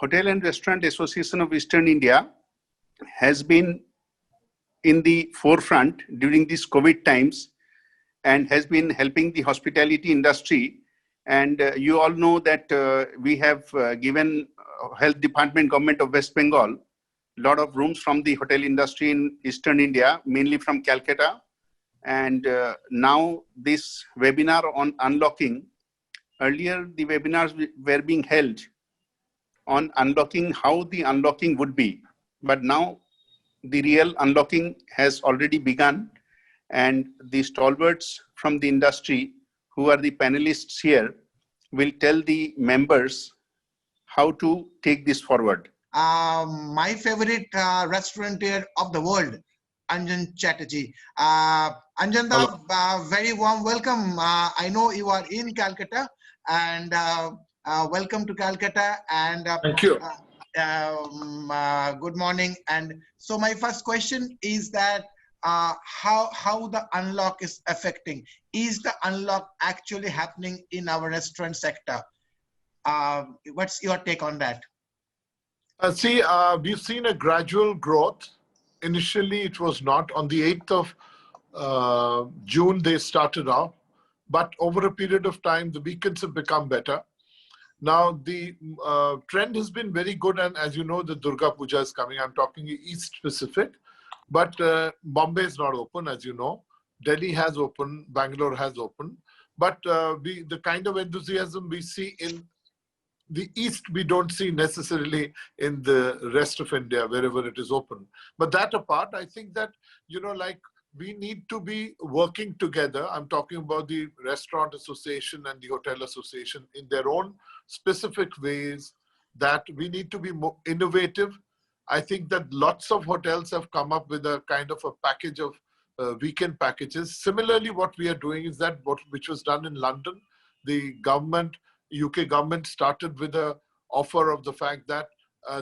Hotel and Restaurant Association of Eastern India has been in the forefront during these COVID times and has been helping the hospitality industry. And you all know that we have given Health Department, Government of West Bengal, a lot of rooms from the hotel industry in Eastern India, mainly from Calcutta. And now this webinar on unlocking, earlier the webinars were being held on unlocking, how the unlocking would be. But now the real unlocking has already begun, and the stalwarts from the industry, who are the panelists here, will tell the members how to take this forward. My favorite restaurateur of the world, Anjan Chatterjee. Anjanta, very warm welcome. I know you are in Calcutta, and welcome to Calcutta. And thank you. Good morning. And so my first question is that how the unlock is affecting. Is the unlock actually happening in our restaurant sector? What's your take on that? We've seen a gradual growth. Initially, it was not. On the 8th of June, they started off. But over a period of time, the weekends have become better. Now, the trend has been very good. And as you know, the Durga Puja is coming. I'm talking East Pacific. But Bombay is not open, as you know. Delhi has opened. Bangalore has opened. But the kind of enthusiasm we see in the East, we don't see necessarily in the rest of India, wherever it is open. But that apart, I think that, we need to be working together. I'm talking about the Restaurant Association and the Hotel Association in their own specific ways, that we need to be more innovative. I think that lots of hotels have come up with a kind of a package of weekend packages. Similarly, what we are doing is that which was done in London, the government, UK government started with an offer of the fact that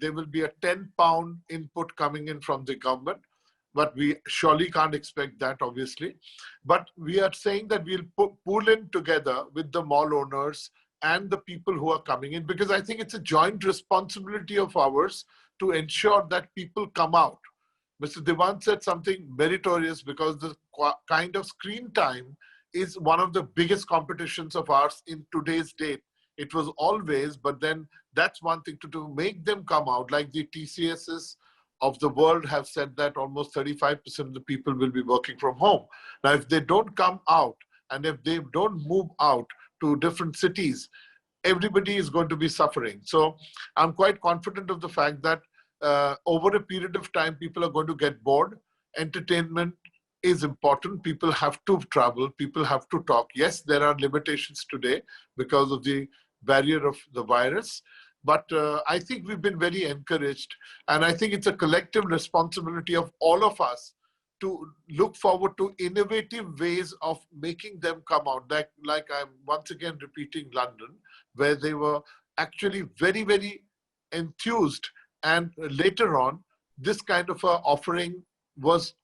there will be a £10 input coming in from the government. But we surely can't expect that, obviously. But we are saying that we'll pool in together with the mall owners and the people who are coming in, because I think it's a joint responsibility of ours to ensure that people come out. Mr. Devan said something meritorious, because the kind of screen time is one of the biggest competitions of ours in today's date. It was always, but then that's one thing to make them come out. Like the TCSs of the world have said that almost 35% of the people will be working from home. Now, if they don't come out and if they don't move out to different cities, everybody is going to be suffering. So I'm quite confident of the fact that over a period of time, people are going to get bored. Entertainment is important. People have to travel. People have to talk. Yes, there are limitations today because of the barrier of the virus. But I think we've been very encouraged. And I think it's a collective responsibility of all of us to look forward to innovative ways of making them come out. Like I'm once again repeating London, where they were actually very, very enthused. And later on, this kind of a offering was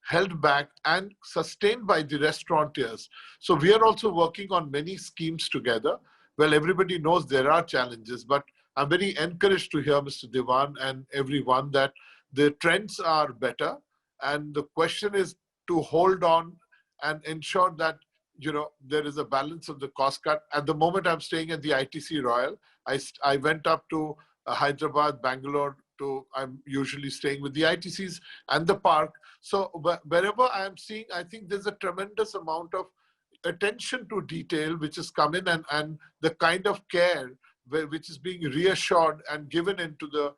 held back and sustained by the restaurateurs. So we are also working on many schemes together. Well, everybody knows there are challenges, but I'm very encouraged to hear, Mr. Devan and everyone, that the trends are better. And the question is to hold on and ensure that, there is a balance of the cost cut. At the moment, I'm staying at the ITC Royal. I went up to Hyderabad, Bangalore. I'm usually staying with the ITCs and the park. So wherever I'm seeing, I think there's a tremendous amount of attention to detail which has come in, and the kind of care which is being reassured and given into the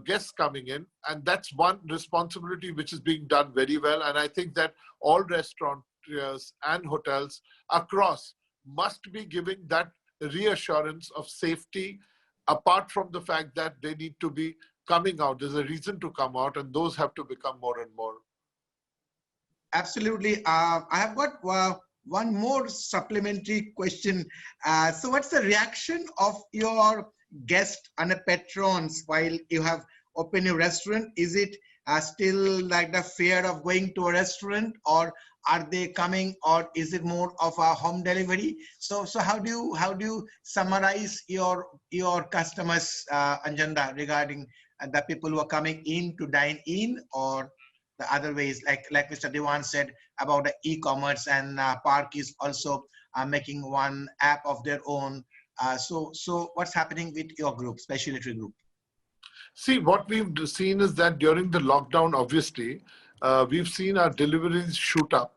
guests coming in. And that's one responsibility which is being done very well. And I think that all restaurateurs and hotels across must be giving that reassurance of safety, apart from the fact that they need to be coming out. There's a reason to come out, and those have to become more and more. Absolutely. I have got one more supplementary question. So what's the reaction of your guests and patrons while you have opened your restaurant? Is it still like the fear of going to a restaurant, or Are they coming, or is it more of a home delivery? So how do you summarize your customers, Anjanda, regarding the people who are coming in to dine in, or the other ways, like Mr. Dewan said about the e-commerce, and Park is also making one app of their own. So what's happening with your group, specialty group? See, what we've seen is that during the lockdown, obviously, we've seen our deliveries shoot up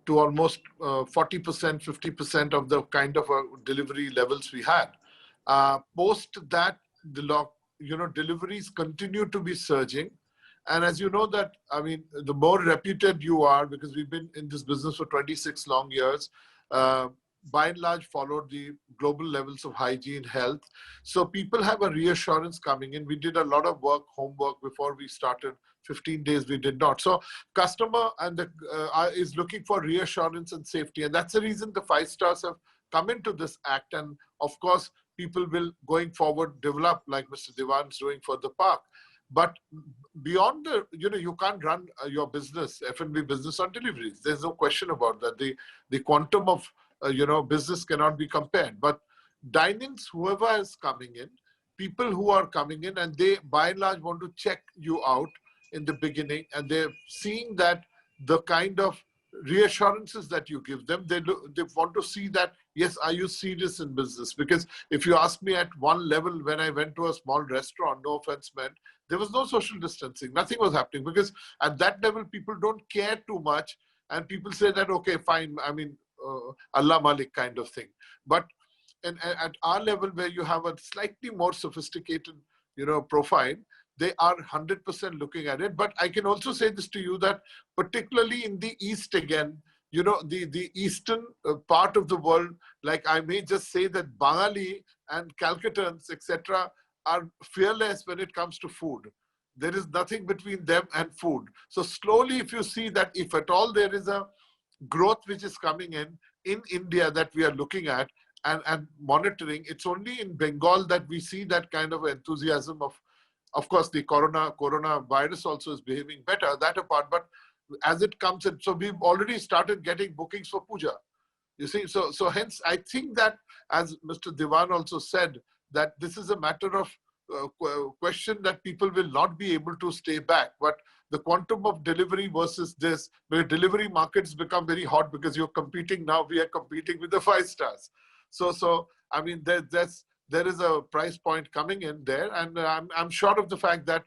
to almost 40%, 50% of the kind of delivery levels we had. Post that, deliveries continue to be surging. And as you know that, I mean, the more reputed you are, because we've been in this business for 26 long years, by and large followed the global levels of hygiene, health. So people have a reassurance coming in. We did a lot of work, homework before we started. 15 days we did not. So customer and is looking for reassurance and safety. And that's the reason the 5 stars have come into this act. And of course, people will going forward develop like Mr. Dewan is doing for the park. But beyond the, you can't run your business, F&B business on deliveries. There's no question about that. The quantum of, business cannot be compared. But dine-ins, whoever is coming in, people who are coming in and they by and large want to check you out in the beginning, and they're seeing that the kind of reassurances that you give them, they want to see that, yes, are you serious in business? Because if you ask me at one level, when I went to a small restaurant, no offense meant, there was no social distancing, nothing was happening, because at that level, people don't care too much, and people say that, okay, fine, I mean, Allah Malik kind of thing. But at our level, where you have a slightly more sophisticated, profile, they are 100% looking at it. But I can also say this to you that particularly in the East again, the eastern part of the world, like I may just say that Bengali and Calcuttans, etc., are fearless when it comes to food. There is nothing between them and food. So slowly, if you see that if at all there is a growth which is coming in India that we are looking at and monitoring, it's only in Bengal that we see that kind of enthusiasm of course, the coronavirus also is behaving better, that apart, but as it comes in, so we've already started getting bookings for puja. You see, so hence, I think that, as Mr. Dewan also said, that this is a matter of question that people will not be able to stay back. But the quantum of delivery versus this, where delivery markets become very hot because you're competing now, we are competing with the 5 stars. So I mean, there is a price point coming in there, and I'm sure of the fact that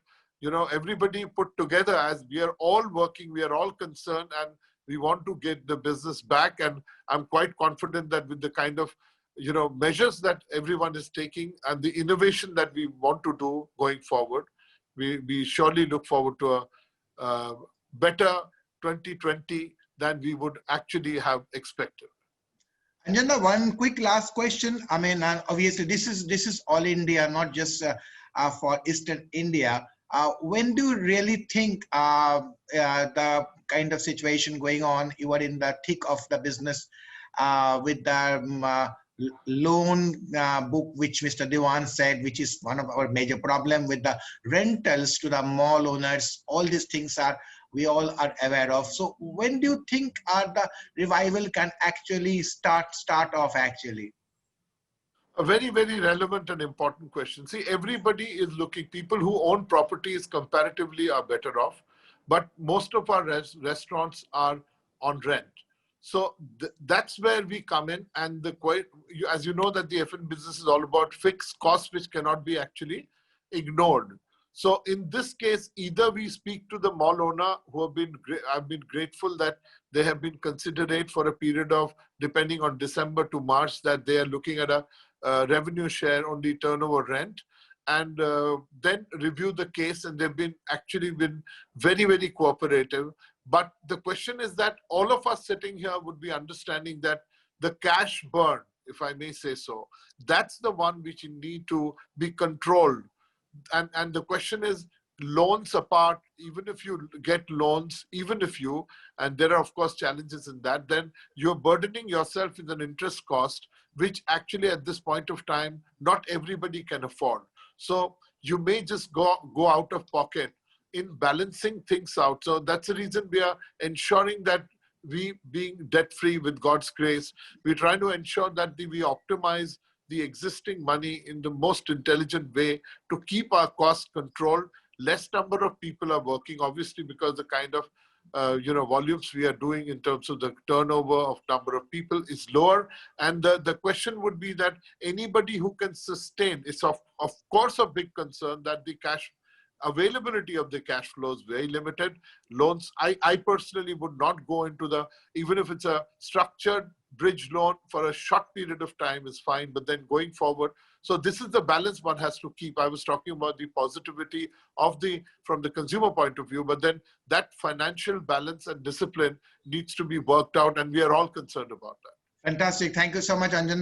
everybody put together, as we are all working, we are all concerned, and we want to get the business back. And I'm quite confident that with the kind of measures that everyone is taking and the innovation that we want to do going forward, we surely look forward to a better 2020 than we would actually have expected. Anjanda, one quick last question. I mean, obviously, this is all India, not just for Eastern India. When do you really think the kind of situation going on, you are in the thick of the business with the loan book, which Mr. Dewan said, which is one of our major problem with the rentals to the mall owners, all these things we all are aware of. So when do you think the revival can actually start off actually? A very, very relevant and important question. See, everybody is looking, people who own properties comparatively are better off, but most of our restaurants are on rent. So that's where we come in, and as you know that the F&B business is all about fixed costs which cannot be actually ignored. So in this case, either we speak to the mall owner who I've been grateful that they have been considerate for a period of, depending on December to March, that they are looking at a revenue share on the turnover rent, and then review the case, and they've been very, very cooperative. But the question is that all of us sitting here would be understanding that the cash burn, if I may say so, that's the one which need to be controlled. And the question is, loans apart, even if you get loans, and there are of course challenges in that, then you're burdening yourself with an interest cost, which actually at this point of time, not everybody can afford. So you may just go out of pocket in balancing things out. So that's the reason we are ensuring that we being debt-free with God's grace, we're trying to ensure that we optimize the existing money in the most intelligent way to keep our costs controlled. Less number of people are working, obviously, because the kind of volumes we are doing in terms of the turnover of number of people is lower. And the question would be that anybody who can sustain, it's of course a big concern that the cash availability of the cash flow is very limited. Loans, I personally would not go into even if it's a structured bridge loan for a short period of time is fine, but then going forward. So this is the balance one has to keep. I was talking about the positivity from the consumer point of view, but then that financial balance and discipline needs to be worked out, and we are all concerned about that. Fantastic. Thank you so much, Anjanda.